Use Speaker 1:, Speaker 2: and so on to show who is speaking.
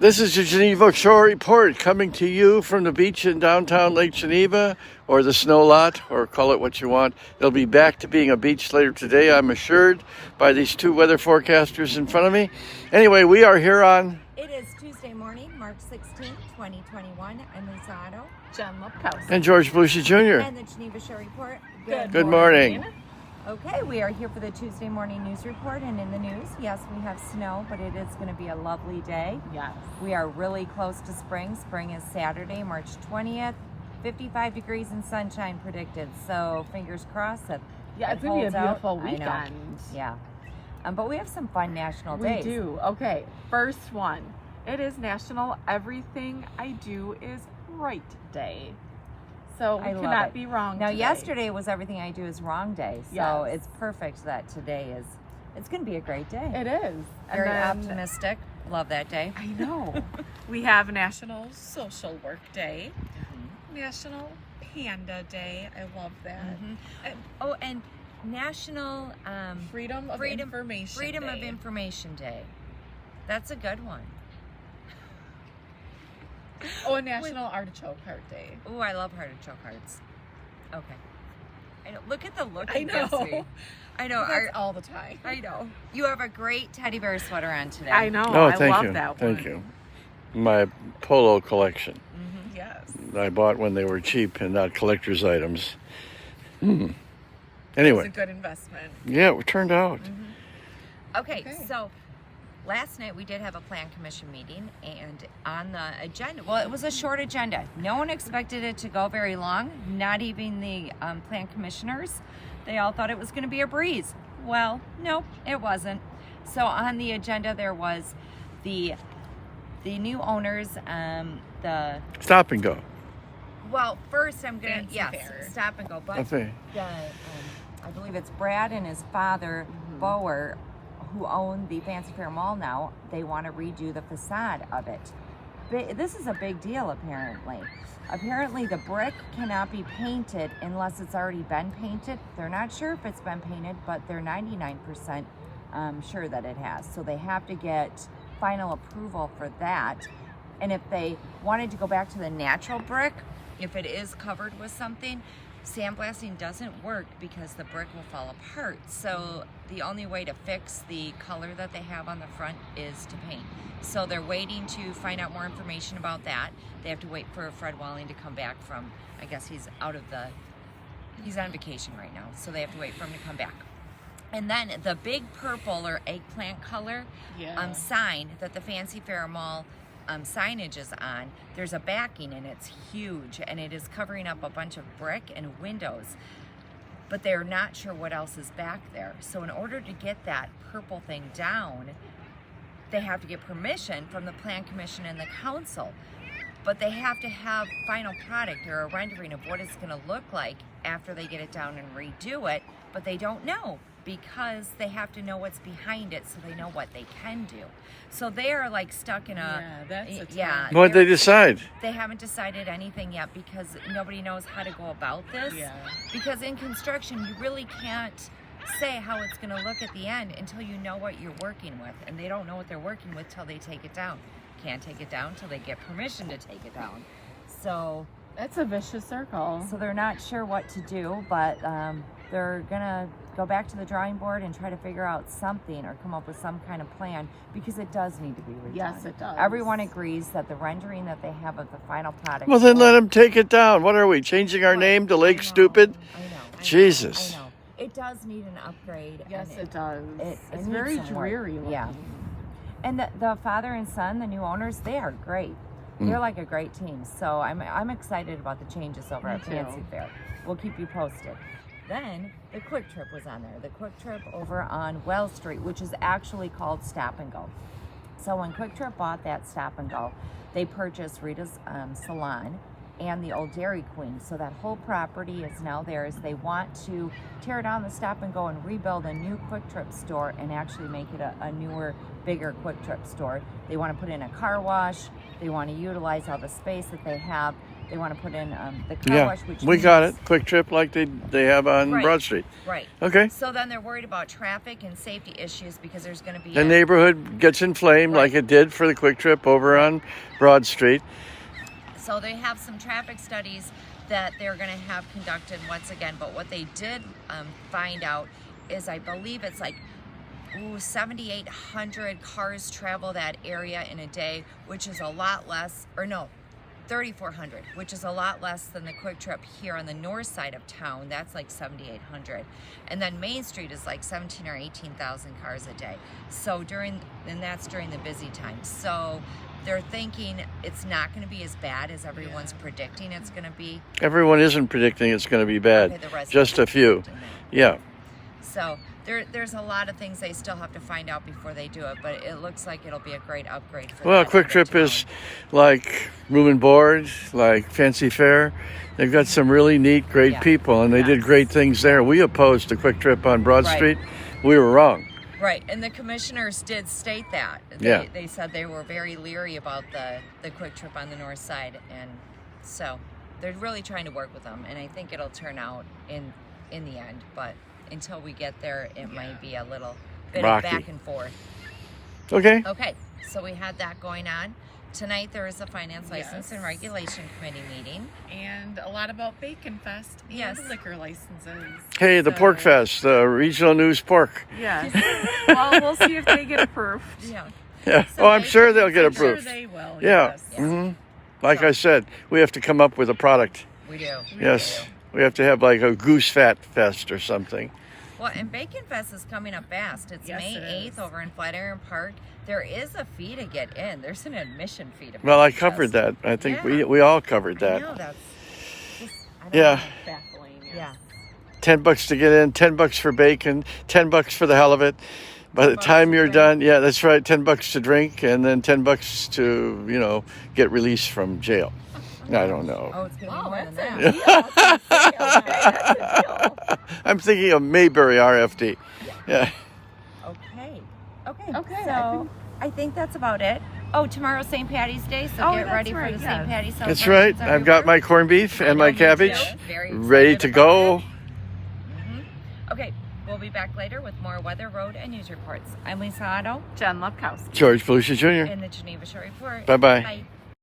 Speaker 1: This is the Geneva Shore Report coming to you from the beach in downtown Lake Geneva, or the snow lot, or call it what you want. It'll be back to being a beach later today, I'm assured, by these two weather forecasters in front of me. Anyway, we are here on...
Speaker 2: It is Tuesday morning, March 16th, 2021. I'm Lisa Otto.
Speaker 3: Jen Lipkowski.
Speaker 1: And George Bluchy Jr.
Speaker 2: And the Geneva Shore Report.
Speaker 1: Good morning.
Speaker 2: Okay, we are here for the Tuesday morning news report, and in the news, yes, we have snow, but it is going to be a lovely day.
Speaker 3: Yes.
Speaker 2: We are really close to spring. Spring is Saturday, March 20th. 55 degrees and sunshine predicted, so fingers crossed that
Speaker 3: it's going to be a beautiful weekend.
Speaker 2: I know. Yeah. But we have some fun national days.
Speaker 3: We do. Okay, first one. It is National Everything I Do Is Right Day. So we cannot be wrong
Speaker 2: now,
Speaker 3: today.
Speaker 2: Yesterday was Everything I Do Is Wrong Day, so it's perfect that today is, it's going to be a great day.
Speaker 3: It is.
Speaker 2: Very optimistic. Love that day.
Speaker 3: I know. We have National Social Work Day, National Panda Day. I love that.
Speaker 2: And National
Speaker 3: Freedom of
Speaker 2: Information Day. That's a good one.
Speaker 3: Oh, and National Artichoke Heart Day.
Speaker 2: Oh, I love artichoke hearts. Okay. I know. Look at the look.
Speaker 3: I know.
Speaker 2: I know.
Speaker 3: That's all the time.
Speaker 2: I know. You have a great teddy bear sweater on today.
Speaker 3: I know.
Speaker 1: Oh,
Speaker 3: I
Speaker 1: thank
Speaker 3: love
Speaker 1: you.
Speaker 3: that one.
Speaker 1: Thank you. My polo collection.
Speaker 3: Yes.
Speaker 1: I bought when they were cheap and not collector's items. Anyway.
Speaker 3: It's a good investment.
Speaker 1: Yeah, it turned out.
Speaker 2: Okay, so last night we did have a plan commission meeting, and on the agenda, well, it was a short agenda. No one expected it to go very long, not even the plan commissioners. They all thought it was going to be a breeze. Well, nope, it wasn't. So on the agenda there was the new owners, the...
Speaker 1: Stop and go.
Speaker 2: Well, first I'm going to,
Speaker 3: Fair.
Speaker 2: stop and go, but
Speaker 1: Okay.
Speaker 2: I believe it's Brad and his father, Bower, who own the Fancy Fair Mall now. They want to redo the facade of it. This is a big deal, apparently. Apparently, the brick cannot be painted unless it's already been painted. They're not sure if it's been painted, but they're 99% sure that it has. So they have to get final approval for that. And if they wanted to go back to the natural brick, if it is covered with something, sandblasting doesn't work because the brick will fall apart. So the only way to fix the color that they have on the front is to paint. So they're waiting to find out more information about that. They have to wait for Fred Walling to come back from, I guess he's on vacation right now. So they have to wait for him to come back. And then the big purple or eggplant color sign that the Fancy Fair Mall signage is on, there's a backing and it's huge, and it is covering up a bunch of brick and windows, but they're not sure what else is back there. So in order to get that purple thing down, they have to get permission from the Plan Commission and the council, but they have to have final product or a rendering of what it's going to look like after they get it down and redo it, but they don't know because they have to know what's behind it so they know what they can do. So they are like stuck in
Speaker 1: What'd they decide?
Speaker 2: They haven't decided anything yet because nobody knows how to go about this. Because in construction, you really can't say how it's going to look at the end until you know what you're working with. And they don't know what they're working with till they take it down. Can't take it down till they get permission to take it down. So
Speaker 3: that's a vicious circle.
Speaker 2: So they're not sure what to do, but they're going to go back to the drawing board and try to figure out something or come up with some kind of plan, because it does need to be redone.
Speaker 3: Yes, it does.
Speaker 2: Everyone agrees that the rendering that they have of the final product...
Speaker 1: Well, then let them take it down. What are we, changing our name to Lake Stupid?
Speaker 2: I know.
Speaker 1: Jesus.
Speaker 2: I know. It does need an upgrade.
Speaker 3: Yes, it does. It's
Speaker 2: needs
Speaker 3: very
Speaker 2: some work.
Speaker 3: dreary looking.
Speaker 2: Yeah. And the father and son, the new owners, they are great. They're like a great team. So I'm excited about the changes over at Fancy Fair. We'll keep you posted. Then the Quick Trip was on there. The Quick Trip over on Wells Street, which is actually called Stop and Go. So when Quick Trip bought that Stop and Go, they purchased Rita's Salon and the old Dairy Queen. So that whole property is now theirs. They want to tear down the Stop and Go and rebuild a new Quick Trip store and actually make it a newer, bigger Quick Trip store. They want to put in a car wash. They want to utilize all the space that they have. they want to put in the car
Speaker 1: Yeah,
Speaker 2: wash, which
Speaker 1: we got
Speaker 2: means-
Speaker 1: it. Quick Trip like they have on
Speaker 2: Right.
Speaker 1: Broad Street.
Speaker 2: Right.
Speaker 1: Okay.
Speaker 2: So then they're worried about traffic and safety issues because there's going to be
Speaker 1: The neighborhood gets inflamed like it did for the Quick Trip over on Broad Street.
Speaker 2: So they have some traffic studies that they're going to have conducted once again. But what they did find out is, I believe it's like 7,800 cars travel that area in a day, which is a lot less, or no, 3,400, which is a lot less than the Quick Trip here on the north side of town. That's like 7,800. And then Main Street is like 17 or 18,000 cars a day. So and that's during the busy time. So they're thinking it's not going to be as bad as everyone's predicting it's going to be.
Speaker 1: Everyone isn't predicting it's going to be bad.
Speaker 2: Okay, the rest
Speaker 1: Just
Speaker 2: are
Speaker 1: a few.
Speaker 2: predicting that.
Speaker 1: Yeah.
Speaker 2: So there's a lot of things they still have to find out before they do it, but it looks like it'll be a great upgrade for
Speaker 1: Well,
Speaker 2: that
Speaker 1: Quick
Speaker 2: end of
Speaker 1: Trip
Speaker 2: town.
Speaker 1: is like room and board, like Fancy Fair. They've got some really neat, great
Speaker 2: Yeah.
Speaker 1: people, and they did
Speaker 2: Yes.
Speaker 1: great things there. We opposed the Quick Trip on Broad
Speaker 2: Right.
Speaker 1: Street. We were wrong.
Speaker 2: Right, and the commissioners did state that.
Speaker 1: Yeah.
Speaker 2: They said they were very leery about the Quick Trip on the north side, and so they're really trying to work with them, and I think it'll turn out in the end, but until we get there, it might be a little bit
Speaker 1: Rocky.
Speaker 2: of back and forth.
Speaker 1: Okay.
Speaker 2: Okay, so we had that going on. Tonight there is a Finance License and Regulation Committee meeting.
Speaker 3: And a lot about Bacon Fest and
Speaker 2: Yes.
Speaker 3: liquor licenses.
Speaker 1: Hey, the
Speaker 3: So-
Speaker 1: Pork Fest, the regional news pork.
Speaker 3: Yes. Well, we'll see if they get approved.
Speaker 2: Yeah.
Speaker 1: Yeah.
Speaker 2: So
Speaker 1: Oh, I'm
Speaker 2: they-
Speaker 1: sure they'll get
Speaker 3: I'm sure
Speaker 1: approved.
Speaker 3: they will.
Speaker 1: Yeah.
Speaker 3: Yes.
Speaker 1: hmm Like
Speaker 2: So-
Speaker 1: I said, we have to come up with a product.
Speaker 2: We do.
Speaker 1: Yes. We have to have like a goose fat fest or something.
Speaker 2: Well, and Bacon Fest is coming up fast. It's
Speaker 3: Yes,
Speaker 2: May
Speaker 3: it
Speaker 2: 8th
Speaker 3: is.
Speaker 2: over in Flatiron Park. There is a fee to get in. There's an admission fee to
Speaker 1: Well, I
Speaker 2: Bacon
Speaker 1: covered
Speaker 2: Fest.
Speaker 1: that. I think
Speaker 2: Yeah.
Speaker 1: we all covered
Speaker 2: I
Speaker 1: that.
Speaker 2: know, that's just, I don't
Speaker 1: Yeah.
Speaker 2: know.
Speaker 3: Baffling. Yes.
Speaker 2: Yeah.
Speaker 1: $10 to get in, $10 for bacon, $10 for the hell of it. By the
Speaker 2: $10
Speaker 1: time
Speaker 2: to
Speaker 1: you're
Speaker 2: drink.
Speaker 1: done, yeah, that's right, $10 to drink, and then $10 to, get released from jail. I don't know.
Speaker 2: Oh, it's going to be
Speaker 3: Oh,
Speaker 2: more than
Speaker 3: that's
Speaker 2: that.
Speaker 3: a deal. That's a deal.
Speaker 1: I'm thinking of Mayberry RFD. Yeah.
Speaker 2: Okay. Okay.
Speaker 3: Okay,
Speaker 2: So I think that's about it. Oh, tomorrow's St. Patty's Day, so
Speaker 3: Oh,
Speaker 2: get
Speaker 3: that's
Speaker 2: ready for
Speaker 3: right,
Speaker 2: the
Speaker 3: yes.
Speaker 2: St. Patty's
Speaker 1: That's
Speaker 2: celebrations.
Speaker 1: right. I've got my corned beef and my cabbage ready to go.
Speaker 2: Okay, we'll be back later with more weather, road, and news reports. I'm Lisa Otto
Speaker 3: Jen Lepkowski.
Speaker 1: George Belushi Jr.
Speaker 2: in the Geneva Shore Report.
Speaker 1: Bye-bye.
Speaker 2: Bye.